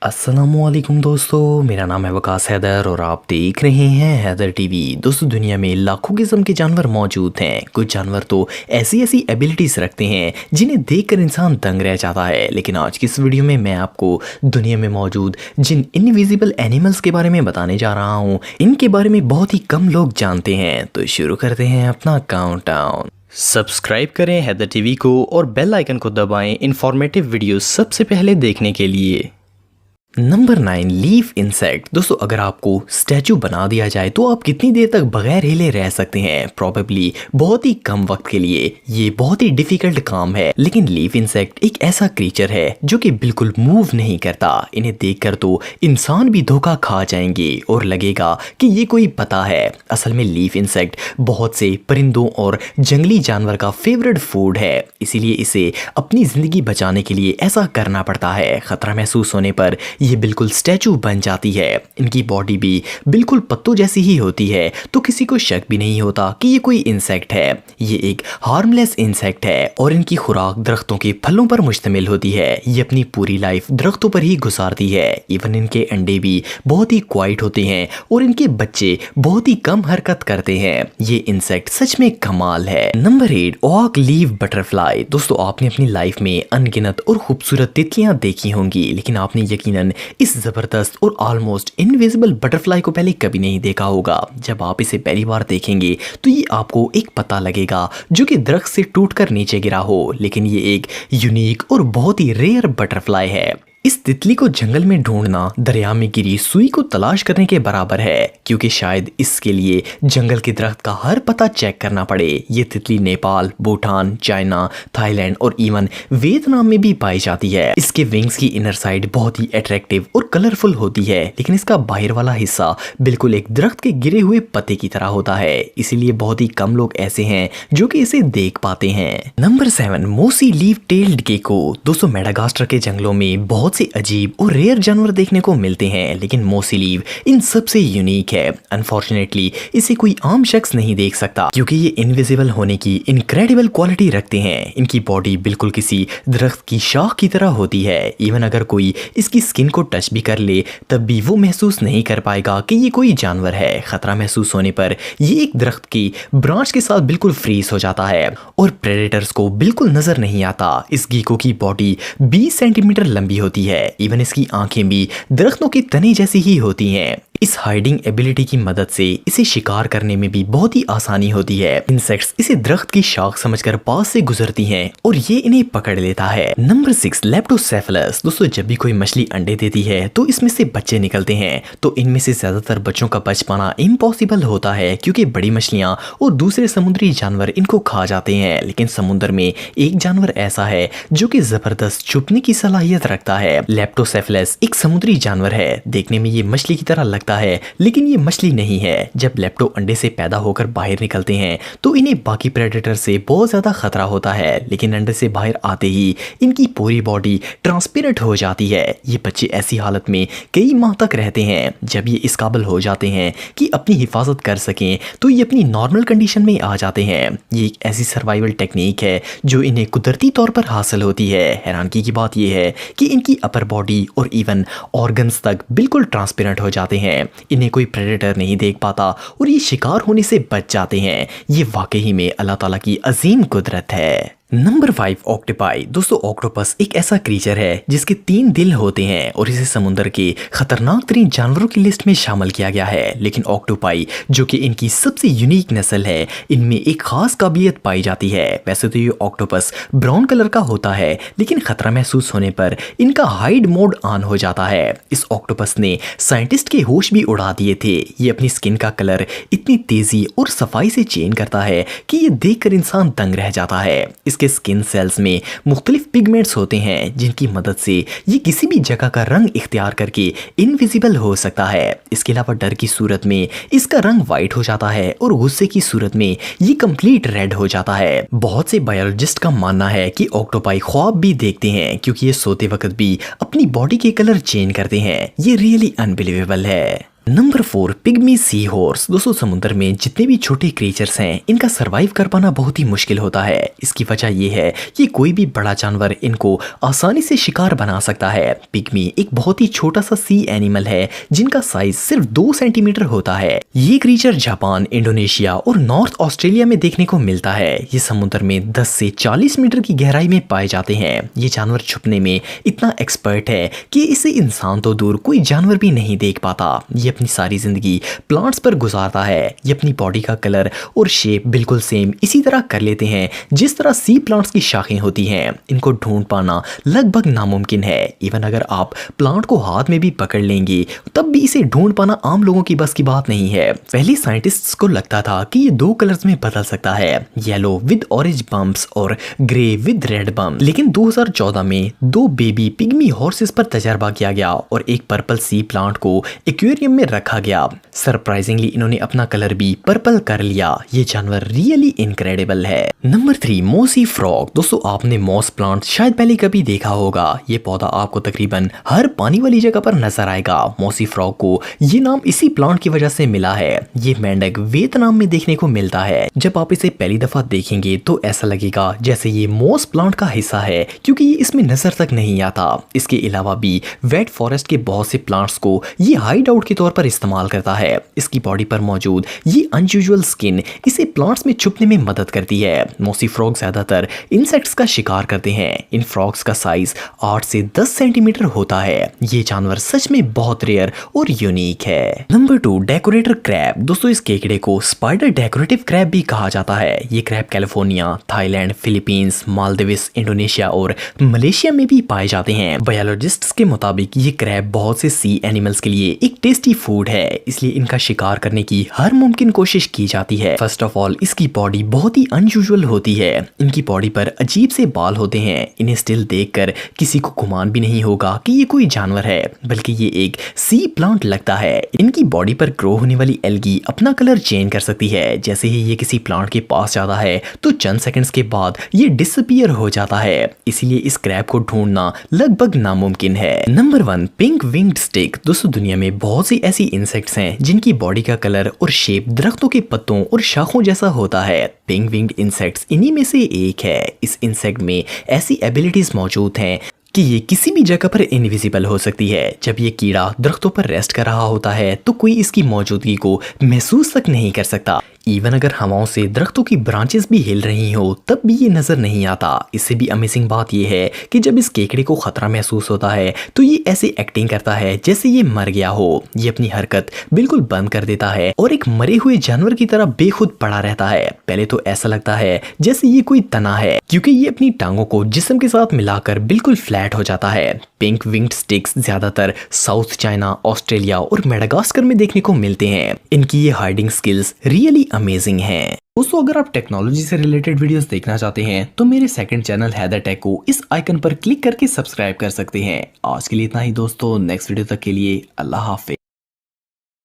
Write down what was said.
अस्सलामुअलैकुम दोस्तों, मेरा नाम है वकास हैदर और आप देख रहे हैं हैदर टीवी। दोस्तों, दुनिया में लाखों किस्म के जानवर मौजूद हैं। कुछ जानवर तो ऐसी ऐसी एबिलिटीज़ रखते हैं जिन्हें देखकर इंसान दंग रह जाता है। लेकिन आज की इस वीडियो में मैं आपको दुनिया में मौजूद जिन इनविजिबल एनिमल्स के बारे में बताने जा रहा हूँ। इनके बारे में बहुत ही कम लोग जानते हैं। तो शुरू करते हैं अपना काउंटडाउन। सब्सक्राइब करें हैदर टीवी को और बेल आइकन को दबाएं इन्फॉर्मेटिव वीडियो सबसे पहले देखने के लिए। Number 9, leaf insect. दोस्तों, अगर आपको स्टैचू बना दिया जाए तो आप कितनी देर तक बगैर हिले रह सकते हैं? प्रॉबेबली बहुत ही कम वक्त के लिए। ये बहुत ही डिफिकल्ट काम है। लेकिन लीफ इंसेक्ट एक ऐसा क्रीचर है जो कि बिल्कुल मूव नहीं करता। इन्हें देखकर तो इंसान भी धोखा खा जाएंगे और लगेगा कि ये कोई पता है। असल में लीफ इंसेक्ट बहुत से परिंदों और जंगली जानवर का फेवरेट फूड है, इसीलिए इसे अपनी जिंदगी बचाने के लिए ऐसा करना पड़ता है। खतरा महसूस होने पर ये बिल्कुल स्टैचू बन जाती है। इनकी बॉडी भी बिल्कुल पत्तों जैसी ही होती है, तो किसी को शक भी नहीं होता कि ये कोई इंसेक्ट है। ये एक हार्मलेस इंसेक्ट है और इनकी खुराक दरख्तों के फलों पर मुश्तमिल होती है। ये अपनी पूरी लाइफ दरख्तों पर ही गुजारती है। इवन इनके अंडे भी बहुत ही क्वाइट होते हैं और इनके बच्चे बहुत ही कम हरकत करते हैं। ये इंसेक्ट सच में कमाल है। नंबर 8, ऑक लीफ बटरफ्लाई। दोस्तों, आपने अपनी लाइफ में अनगिनत और खूबसूरत तितलियां देखी होंगी, लेकिन आपने यकीनन इस जबरदस्त और ऑलमोस्ट इनविजिबल बटरफ्लाई को पहले कभी नहीं देखा होगा। जब आप इसे पहली बार देखेंगे तो ये आपको एक पता लगेगा जो कि दरख्त से टूटकर नीचे गिरा हो। लेकिन ये एक यूनिक और बहुत ही रेयर बटरफ्लाई है। इस तितली को जंगल में ढूंढना दरिया में गिरी सुई को तलाश करने के बराबर है, क्योंकि शायद इसके लिए जंगल के दरख्त का हर पता चेक करना पड़े। ये तितली नेपाल, भूटान, चाइना, थाईलैंड और इवन वियतनाम में भी पाई जाती है। इसके विंग्स की इनर साइड बहुत ही अट्रैक्टिव और कलरफुल होती है, लेकिन इसका बाहर वाला हिस्सा बिल्कुल एक दरख्त के गिरे हुए पत्ते की तरह होता है। इसीलिए बहुत ही कम लोग ऐसे हैं जो कि इसे देख पाते हैं। नंबर 7, मोसी लीफ टेल्ड गेको। दोस्तों, मेडागास्कर के जंगलों में बहुत से अजीब और रेयर जानवर देखने को मिलते हैं, लेकिन मोसी लीफ इन सबसे यूनिक है। अनफॉर्चुनेटली इसे कोई आम शख्स नहीं देख सकता, क्योंकि ये इनविजिबल होने की इनक्रेडिबल क्वालिटी रखते हैं। इनकी बॉडी बिल्कुल किसी दरख्त की शाख की तरह होती है। इवन अगर कोई इसकी स्किन को टच भी कर ले तब भी वो महसूस नहीं कर पाएगा कि ये कोई जानवर है। खतरा महसूस होने पर ये एक दरख्त की ब्रांच के साथ बिल्कुल फ्रीज हो जाता है और प्रेडेटर्स को बिल्कुल नजर नहीं आता। इस गीको की बॉडी 20 सेंटीमीटर लंबी होती है। इवन इसकी आंखें भी दरख्तों की तने जैसी ही होती हैं। इस हाइडिंग एबिलिटी की मदद से इसे शिकार करने में भी बहुत ही आसानी होती है। इंसेक्ट्स इसे दरख्त की शाख समझकर पास से गुजरती हैं और ये इन्हें पकड़ लेता है। नंबर 6, लेप्टोसेफेलस। दोस्तों, जब भी कोई मछली अंडे देती है तो इसमें से बच्चे निकलते हैं, तो इनमें से ज्यादातर बच्चों का बच पाना इम्पॉसिबल होता है, क्योंकि बड़ी मछलियां और दूसरे समुद्री जानवर इनको खा जाते हैं। लेकिन समुद्र में एक जानवर ऐसा है जो कि जबरदस्त छुपने की सलाहियत रखता है। लेप्टोसेफेलस एक समुद्री जानवर है। देखने में ये मछली की तरह लगता है, लेकिन ये मछली नहीं है। जब लेप्टो अंडे से पैदा होकर बाहर निकलते हैं तो इन्हें बाकी प्रेडेटर से बहुत ज्यादा खतरा होता है, लेकिन अंडे से बाहर आते ही इनकी पूरी बॉडी ट्रांसपेरेंट हो जाती है। ये बच्चे ऐसी हालत में कई माह तक रहते हैं। जब ये इस काबिल हो जाते हैं कि अपनी हिफाजत कर सकें तो ये अपनी नॉर्मल कंडीशन में आ जाते हैं। ये एक ऐसी सर्वाइवल टेक्निक है जो इन्हें कुदरती तौर पर हासिल होती है। हैरानगी की बात यह है कि इनकी अपर बॉडी और इवन ऑर्गन्स तक बिल्कुल ट्रांसपेरेंट हो जाते हैं। इन्हें कोई प्रेडेटर नहीं देख पाता और ये शिकार होने से बच जाते हैं। ये वाकई में अल्लाह ताला की अजीम कुदरत है। Number 5, octopi. दोस्तों, ऑक्टोपस एक ऐसा क्रीचर है जिसके 3 दिल होते हैं और इसे समुद्र के खतरनाक तरीन जानवरों की लिस्ट में शामिल किया गया है। लेकिन ऑक्टोपाई, जो कि इनकी सबसे यूनिक नस्ल है, इनमें एक खास काबिलियत पाई जाती है। वैसे तो ये ऑक्टोपस ब्राउन कलर का होता है, लेकिन खतरा महसूस होने पर इनका हाइड मोड ऑन हो जाता है। इस ऑक्टोपस ने साइंटिस्ट के होश भी उड़ा दिए थे। ये अपनी स्किन का कलर इतनी तेजी और सफाई से चेंज करता है कि ये देखकर इंसान दंग रह जाता है। इसके स्किन सेल्स में मुख्तलिफ पिगमेंट्स होते हैं जिनकी मदद से ये किसी भी जगह का रंग इख्तियार करके इनविजिबल हो सकता है। इसके अलावा डर की सूरत में इसका रंग वाइट हो जाता है और गुस्से की सूरत में ये कंप्लीट रेड हो जाता है। बहुत से बायोलॉजिस्ट का मानना है कि ऑक्टोपाई ख्वाब भी देखते हैं, क्योंकि ये सोते वक्त भी अपनी बॉडी के कलर चेंज करते हैं। ये रियली अनबिलीवेबल है। Number 4 pygmy sea horse. दोस्तों समुद्र में जितने भी छोटे क्रिएचर्स हैं इनका सरवाइव कर पाना बहुत ही मुश्किल होता है। इसकी वजह ये है कि कोई भी बड़ा जानवर इनको आसानी से शिकार बना सकता है। पिग्मी एक बहुत ही छोटा सा सी एनिमल है जिनका साइज सिर्फ 2 सेंटीमीटर होता है। ये क्रिएचर जापान, इंडोनेशिया और नॉर्थ ऑस्ट्रेलिया में देखने को मिलता है। ये समुद्र में 10 से 40 मीटर की गहराई में पाए जाते हैं। ये जानवर छुपने में इतना एक्सपर्ट है कि इसे इंसान तो दूर कोई जानवर भी नहीं देख पाता। ये अपनी सारी जिंदगी प्लांट्स पर गुजारता है। ये अपनी बॉडी का कलर और शेप बिल्कुल सेम इसी तरह कर लेते हैं जिस तरह सी प्लांट्स की शाखें होती हैं। इनको ढूंढ पाना लगभग नामुमकिन है। इवन अगर आप प्लांट को हाथ में भी पकड़ लेंगे तब भी इसे ढूंढ पाना आम लोगों की बस की बात नहीं है। पहले साइंटिस्ट्स को लगता था कि ये 2 कलर्स में बदल सकता है, येलो विद ऑरेंज बम्प्स और ग्रे विद रेड बम्प। लेकिन 2014 में 2 बेबी पिग्मी हॉर्सेस पर तजर्बा किया गया और एक पर्पल सी प्लांट को एक्वेरियम में रखा गया। सरप्राइजिंगली इन्होंने अपना कलर भी पर्पल कर लिया। ये जानवर रियली इनक्रेडिबल है। Number 3 mossy frog. दोस्तों आपने मॉस प्लांट शायद पहले कभी देखा होगा। ये पौधा आपको तकरीबन हर पानी वाली जगह पर नजर आएगा। मॉसी फ्रॉग को ये नाम इसी प्लांट की वजह से मिला है। ये मेंढक वियतनाम में देखने को मिलता है। जब आप इसे पहली दफा देखेंगे तो ऐसा लगेगा जैसे ये मॉस प्लांट का हिस्सा है क्योंकि ये इसमें नजर तक नहीं आता। इसके अलावा भी वेट फॉरेस्ट के बहुत से प्लांट्स को ये हाइड आउट के तौर पर इस्तेमाल करता है। इसकी बॉडी पर मौजूद ये अनयूजुअल स्किन इसे प्लांट्स में छुपने में मदद करती है। मॉसी फ्रॉग ज्यादातर इंसेक्ट्स का शिकार करते हैं। इन फ्रॉग्स का साइज 8 से 10 सेंटीमीटर होता है। ये जानवर सच में बहुत रेयर और यूनिक है। Number 2 decorator crab. दोस्तों इस केकड़े को स्पाइडर डेकोरेटिव क्रैब भी कहा जाता है। ये crab California, Thailand, Philippines, Maldives, Indonesia और मलेशिया में भी पाए जाते हैं। बायोलॉजिस्ट्स के मुताबिक ये क्रैब बहुत से सी एनिमल्स के लिए एक टेस्टी फूड है, इसलिए इनका शिकार करने की हर मुमकिन कोशिश की जाती है। फर्स्ट ऑफ ऑल इसकी बॉडी बहुत ही अनयूजुअल होती है। इनकी बॉडी पर अजीब से बाल होते हैं। इन्हें स्टिल देखकर किसी को गुमान भी नहीं होगा कि ये कोई जानवर है, बल्कि ये एक सी प्लांट लगता है। इनकी बॉडी पर ग्रो होने वाली एल्गी अपना कलर चेंज कर सकती है। जैसे ही ये किसी प्लांट के पास जाता है तो चंद सेकंड्स के बाद ये डिसअपीयर हो जाता है। इसीलिए इस क्रैब को ढूंढना लगभग नामुमकिन है। Number 1 pink winged stick. दोस्तों दुनिया में बहुत सी ऐसी इंसेक्ट्स हैं जिनकी बॉडी का कलर और शेप दरख्तों के पत्तों और शाखों जैसा होता है। पिंक विंग्ड इंसेक्ट्स इन्हीं में से एक है। इस इंसेक्ट में ऐसी एबिलिटीज मौजूद हैं कि ये किसी भी जगह पर इनविजिबल हो सकती है। जब ये कीड़ा दरख्तों पर रेस्ट कर रहा होता है तो कोई इसकी मौजूदगी को महसूस तक नहीं कर सकता। इवन अगर हवाओं से दरख्तों की ब्रांचेस भी हिल रही हो तब भी ये नजर नहीं आता। इससे भी अमेजिंग बात ये है कि जब इस केकड़े को खतरा महसूस होता है तो ये ऐसी एक्टिंग करता है जैसे ये मर गया हो। ये अपनी हरकत बिल्कुल बंद कर देता है और एक मरे हुए जानवर की तरह बेखुद पड़ा रहता है। पहले तो ऐसा लगता है जैसे ये कोई तना है क्योंकि ये अपनी टांगों को जिस्म के साथ मिलाकर बिल्कुल फ्लैट हो जाता है। पिंक विंग्ड स्टिक्स ज्यादातर साउथ चाइना, ऑस्ट्रेलिया और मेडागास्कर में देखने को मिलते हैं। इनकी ये हाइडिंग स्किल्स रियली अमेजिंग हैं। दोस्तों अगर आप टेक्नोलॉजी से रिलेटेड वीडियोस देखना चाहते हैं तो मेरे सेकंड चैनल हैदर टेक को इस आइकन पर क्लिक करके सब्सक्राइब कर सकते हैं। आज के लिए इतना ही दोस्तों, नेक्स्ट वीडियो तक के लिए अल्लाह हाफिज।